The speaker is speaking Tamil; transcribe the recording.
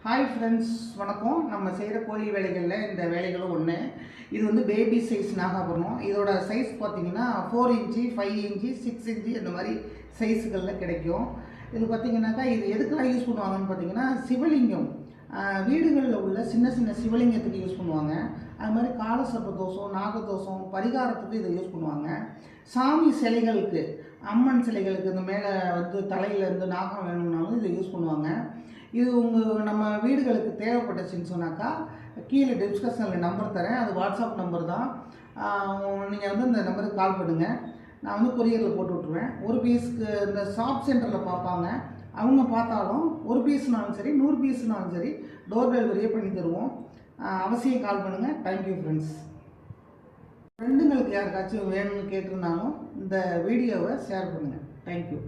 ஹாய் ஃப்ரெண்ட்ஸ், வணக்கம். நம்ம செய்கிற கோயில் வேலைகளில் இந்த வேலைகளும் ஒன்று. இது வந்து பேபி சைஸ் நாகாபரணம். இதோட சைஸ் பார்த்தீங்கன்னா 4 இன்ச்சு, 5 இன்ச்சு, 6 இன்ச்சு இந்த மாதிரி சைஸுகளில் கிடைக்கும். இது பார்த்திங்கனாக்கா இது எதுக்கெல்லாம் யூஸ் பண்ணுவாங்கன்னு பார்த்தீங்கன்னா, சிவலிங்கம் வீடுகளில் உள்ள சின்ன சின்ன சிவலிங்கத்துக்கு யூஸ் பண்ணுவாங்க. அது மாதிரி காலசர்ப்ப தோஷம், நாகதோஷம் பரிகாரத்துக்கு இதை யூஸ் பண்ணுவாங்க. சாமி சிலைகளுக்கு, அம்மன் சிலைகளுக்கு இந்த மேலே வந்து தலையிலேருந்து நாகம் வேணும்னாலும் இதை யூஸ் பண்ணுவாங்க. இது நம்ம வீடுகளுக்கு தேவைப்பட்டுச்சுன்னு சொன்னாக்கா கீழே டிஸ்கஷனில் நம்பர் தரேன். அது வாட்ஸ்அப் நம்பர் தான். நீங்கள் வந்து இந்த நம்பருக்கு கால் பண்ணுங்கள். நான் வந்து கொரியரில் போட்டு விட்ருவேன். ஒரு பீஸுக்கு இந்த ஷாப் சென்டரில் பார்ப்பாங்க. அவங்க பார்த்தாலும் ஒரு பீஸ்னாலும் சரி, 100 பீஸ்னாலும் சரி, டோர் டெலிவரியே பண்ணி தருவோம். அவசியம் கால் பண்ணுங்கள். Thank you friends. ஃப்ரெண்டுங்களுக்கு யாருக்காச்சும் வேணும்னு கேட்டிருந்தாலும் இந்த வீடியோவை ஷேர் பண்ணுங்கள். தேங்க்யூ.